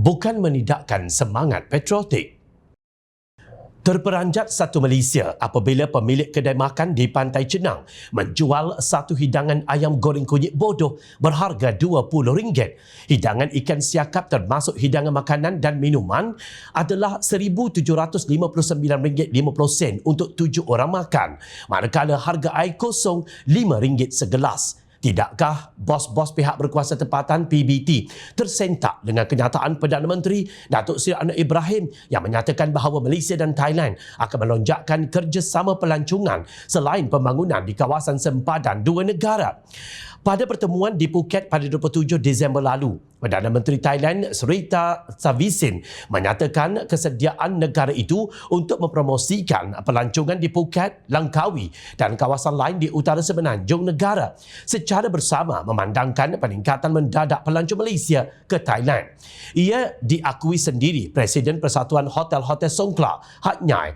bukan menidakkan semangat patriotik. Terperanjat satu Malaysia apabila pemilik kedai makan di Pantai Cenang menjual satu hidangan ayam goreng kunyit bodoh berharga RM20. Hidangan ikan siakap termasuk hidangan makanan dan minuman adalah RM1,759.50 untuk 7 orang makan, manakala harga air kosong RM5 segelas. Tidakkah bos-bos pihak berkuasa tempatan PBT tersentak dengan kenyataan Perdana Menteri Datuk Seri Anwar Ibrahim yang menyatakan bahawa Malaysia dan Thailand akan melonjakkan kerjasama pelancongan selain pembangunan di kawasan sempadan dua negara? Pada pertemuan di Phuket pada 27 Disember lalu, Perdana Menteri Thailand Srettha Thavisin menyatakan kesediaan negara itu untuk mempromosikan pelancongan di Phuket, Langkawi dan kawasan lain di utara semenanjung negara secara bersama memandangkan peningkatan mendadak pelancong Malaysia ke Thailand. Ia diakui sendiri Presiden Persatuan Hotel-Hotel Songkla, Hatnyai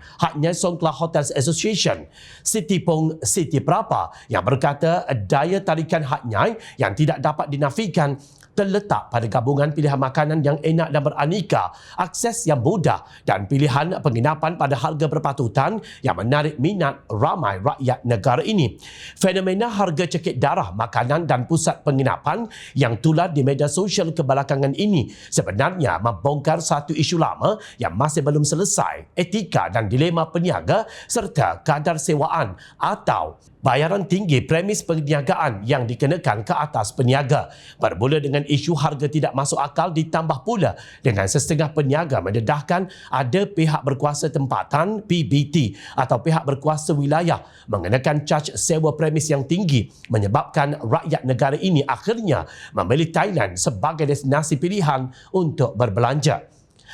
Songkla Hotels Association, Sitipong Siti Prapa, yang berkata daya tarikan Hatnyai yang tidak dapat dinafikan terletak pada gabungan pilihan makanan yang enak dan beraneka, akses yang mudah dan pilihan penginapan pada harga berpatutan yang menarik minat ramai rakyat negara ini. Fenomena harga cekik darah makanan dan pusat penginapan yang tular di media sosial kebelakangan ini sebenarnya membongkar satu isu lama yang masih belum selesai, etika dan dilema peniaga serta kadar sewaan atau bayaran tinggi premis perniagaan yang dikenakan ke atas peniaga. Bermula dengan isu harga tidak masuk akal ditambah pula dengan setengah peniaga mendedahkan ada pihak berkuasa tempatan PBT atau pihak berkuasa wilayah mengenakan caj sewa premis yang tinggi, menyebabkan rakyat negara ini akhirnya memilih Thailand sebagai destinasi pilihan untuk berbelanja.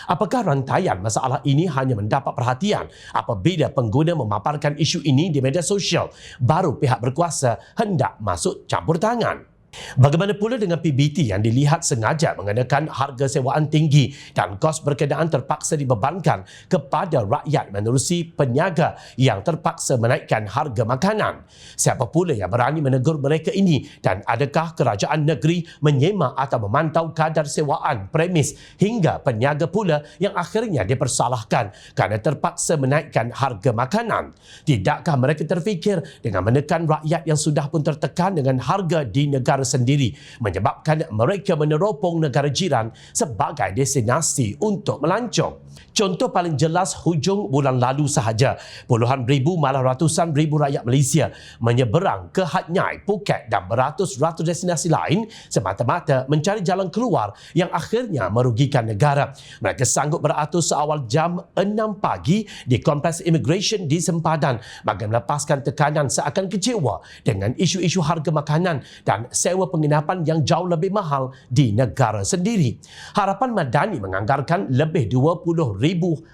Apakah rantaian masalah ini hanya mendapat perhatian apabila pengguna memaparkan isu ini di media sosial, baru pihak berkuasa hendak masuk campur tangan? Bagaimana pula dengan PBT yang dilihat sengaja mengenakan harga sewaan tinggi dan kos berkenaan terpaksa dibebankan kepada rakyat menerusi peniaga yang terpaksa menaikkan harga makanan? Siapa pula yang berani menegur mereka ini, dan adakah kerajaan negeri menyemak atau memantau kadar sewaan premis hingga peniaga pula yang akhirnya dipersalahkan kerana terpaksa menaikkan harga makanan? Tidakkah mereka terfikir dengan menekan rakyat yang sudah pun tertekan dengan harga di negara sendiri menyebabkan mereka meneropong negara jiran sebagai destinasi untuk melancong? Contoh paling jelas, hujung bulan lalu sahaja puluhan ribu malah ratusan ribu rakyat Malaysia menyeberang ke Hatnyai, Phuket dan beratus-ratus destinasi lain semata-mata mencari jalan keluar yang akhirnya merugikan negara. Mereka sanggup beratur seawal jam 6 pagi di Kompleks Immigration di Sempadan bagi melepaskan tekanan seakan kecewa dengan isu-isu harga makanan dan sewa penginapan yang jauh lebih mahal di negara sendiri. Harapan Madani menganggarkan lebih 20,000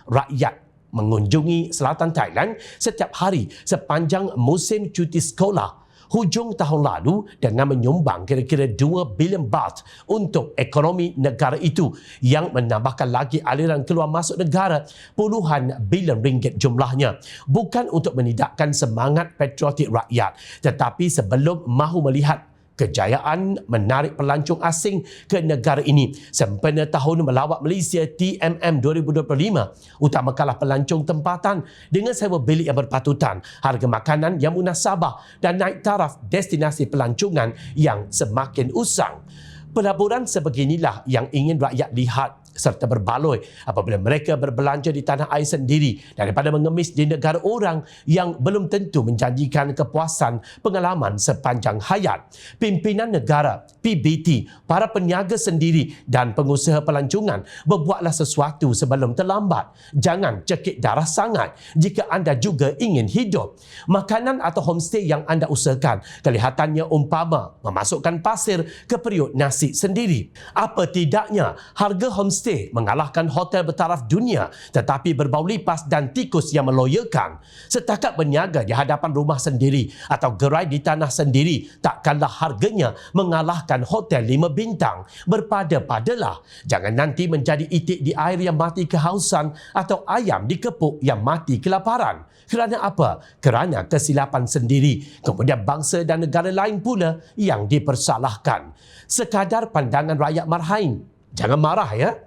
rakyat mengunjungi selatan Thailand setiap hari sepanjang musim cuti sekolah hujung tahun lalu dengan menyumbang kira-kira 2 bilion baht untuk ekonomi negara itu yang menambahkan lagi aliran keluar masuk negara puluhan bilion ringgit jumlahnya. Bukan untuk menidakkan semangat patriotik rakyat, tetapi sebelum mahu melihat kejayaan menarik pelancong asing ke negara ini sempena tahun melawat Malaysia TMM 2025, utamakanlah pelancong tempatan dengan sewa bilik yang berpatutan, harga makanan yang munasabah dan naik taraf destinasi pelancongan yang semakin usang. Pelaburan sebeginilah yang ingin rakyat lihat serta berbaloi apabila mereka berbelanja di tanah air sendiri daripada mengemis di negara orang yang belum tentu menjanjikan kepuasan pengalaman sepanjang hayat. Pimpinan negara, PBT, para peniaga sendiri dan pengusaha pelancongan, berbuatlah sesuatu sebelum terlambat. Jangan cekik darah sangat jika anda juga ingin hidup. Makanan atau homestay yang anda usahakan kelihatannya umpama memasukkan pasir ke periuk nasi sendiri. Apa tidaknya harga homestay mengalahkan hotel bertaraf dunia tetapi berbau lipas dan tikus yang meloyakan. Setakat berniaga di hadapan rumah sendiri atau gerai di tanah sendiri, takkanlah harganya mengalahkan hotel 5 bintang. Berpada-padalah. Jangan nanti menjadi itik di air yang mati kehausan atau ayam di kepuk yang mati kelaparan. Kerana apa? Kerana kesilapan sendiri. Kemudian bangsa dan negara lain pula yang dipersalahkan. Sekadar pandangan rakyat marhain. Jangan marah ya.